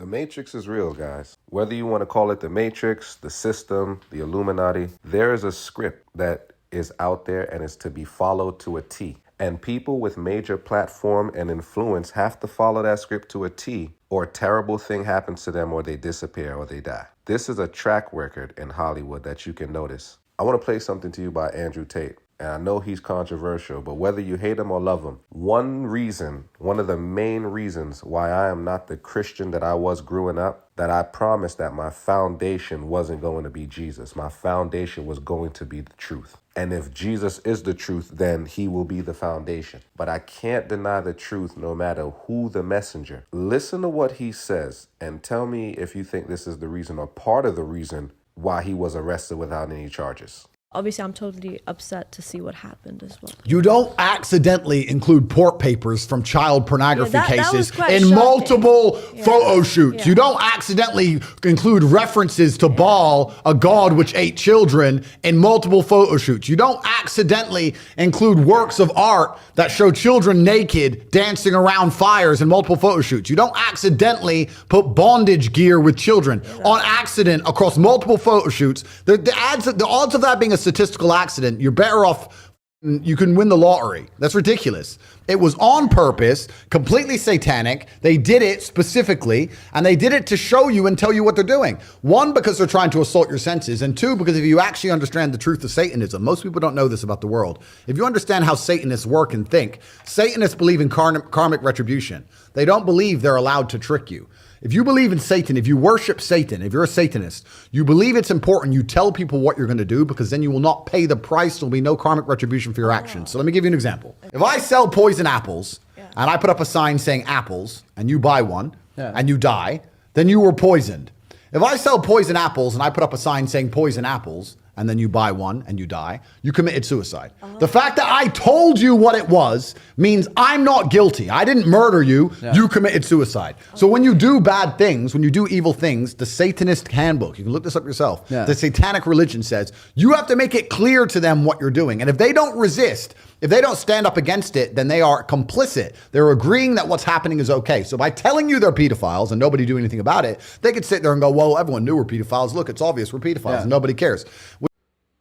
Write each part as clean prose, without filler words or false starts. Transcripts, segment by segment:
The Matrix is real, guys. Whether you want to call it the Matrix, the system, the Illuminati, there is a script that is out there and is to be followed to a T. And people with major platform and influence have to follow that script to a T, or a terrible thing happens to them, or they disappear, or they die. This is a track record in Hollywood that you can notice. I want to play something to you by Andrew Tate. And I know he's controversial, but whether you hate him or love him, one of the main reasons why I am not the Christian that I was growing up, that I promised that my foundation wasn't going to be Jesus. My foundation was going to be the truth. And if Jesus is the truth, then he will be the foundation. But I can't deny the truth no matter who the messenger. Listen to what he says and tell me if you think this is the reason or part of the reason why he was arrested without any charges. Obviously, I'm totally upset to see what happened as well. You don't accidentally include court papers from child pornography cases in shocking. multiple photo shoots. You don't accidentally include references to Baal, a god which ate children, in multiple photo shoots. You don't accidentally include works of art that show children naked dancing around fires in multiple photo shoots. You don't accidentally put bondage gear with children on accident across multiple photo shoots. The odds of that being a statistical accident, you're better off, you can win the lottery. That's ridiculous. It was on purpose, completely satanic. They did it specifically, and they did it to show you and tell you what they're doing. One, because they're trying to assault your senses, and two, because if you actually understand the truth of Satanism, most people don't know this about the world. If you understand how Satanists work and think, Satanists believe in karmic retribution. They don't believe they're allowed to trick you. If you believe in Satan, if you worship Satan, if you're a Satanist, you believe it's important you tell people what you're going to do, because then you will not pay the price. There'll be no karmic retribution for your actions. So let me give you an example. If I sell poison apples and I put up a sign saying apples and you buy one and you die, then you were poisoned. If I sell poison apples and I put up a sign saying poison apples and then you buy one and you die, you committed suicide. The fact that I told you what it was means I'm not guilty. I didn't murder you. You committed suicide. So when you do bad things, when you do evil things, the Satanist handbook, you can look this up yourself, the satanic religion says you have to make it clear to them what you're doing. And if they don't resist, if they don't stand up against it, then they are complicit. They're agreeing that what's happening is okay. So by telling you they're pedophiles and nobody do anything about it, they could sit there and go, well, everyone knew we're pedophiles. Look, it's obvious we're pedophiles and nobody cares.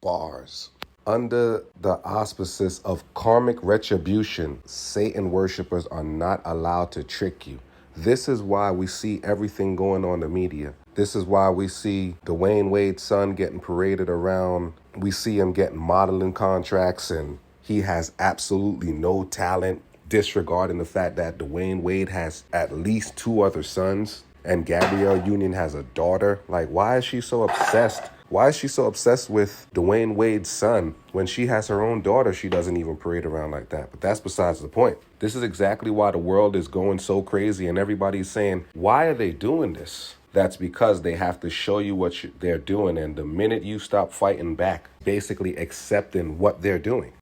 Bars. Under the auspices of karmic retribution, Satan worshippers are not allowed to trick you. This is why we see everything going on in the media. This is why we see Dwayne Wade's son getting paraded around. We see him getting modeling contracts, and he has absolutely no talent, disregarding the fact that Dwayne Wade has at least 2 other sons and Gabrielle Union has a daughter. Like, why is she so obsessed? Why is she so obsessed with Dwayne Wade's son when she has her own daughter? She doesn't even parade around like that. But that's besides the point. This is exactly why the world is going so crazy and everybody's saying, why are they doing this? That's because they have to show you what they're doing. And the minute you stop fighting back, basically accepting what they're doing.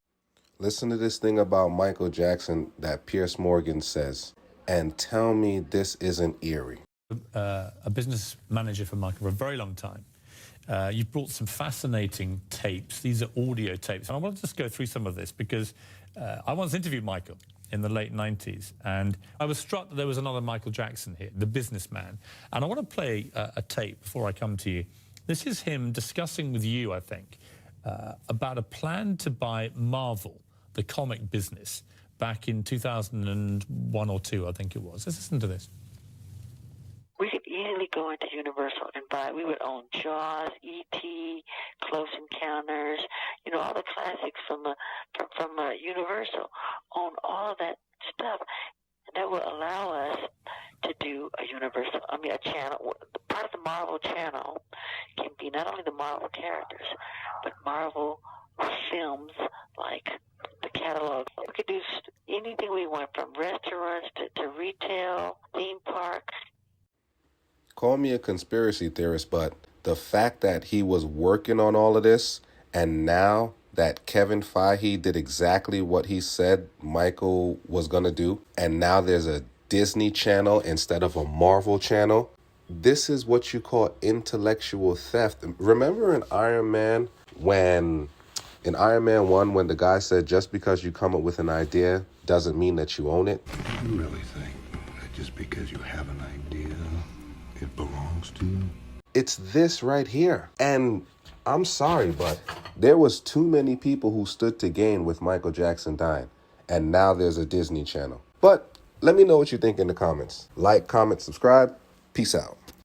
Listen to this thing about Michael Jackson that Piers Morgan says, and tell me this isn't eerie. A business manager for Michael for a very long time. You've brought some fascinating tapes. These are audio tapes. And I want to just go through some of this because I once interviewed Michael in the late 90s. And I was struck that there was another Michael Jackson here, the businessman. And I want to play a tape before I come to you. This is him discussing with you, I think, about a plan to buy Marvel, the comic business, back in 2001 or 2, I think it was. Let's listen to this. We could easily go into Universal and buy. We would own Jaws, E.T., Close Encounters, you know, all the classics from Universal. Own all of that stuff. And that would allow us to do a Universal, a channel. Part of the Marvel channel can be not only the Marvel characters, but Marvel films like the catalog. We could do anything we want, from restaurants to retail, theme parks. Call me a conspiracy theorist, but the fact that he was working on all of this, and now that Kevin Feige did exactly what he said Michael was going to do, and now there's a Disney channel instead of a Marvel channel, this is what you call intellectual theft. Remember in Iron Man 1, when the guy said, just because you come up with an idea doesn't mean that you own it? You really think that just because you have an idea, It's this right here. And I'm sorry, but there was too many people who stood to gain with Michael Jackson dying. And now there's a Disney Channel. But let me know what you think in the comments. Like, comment, subscribe. Peace out.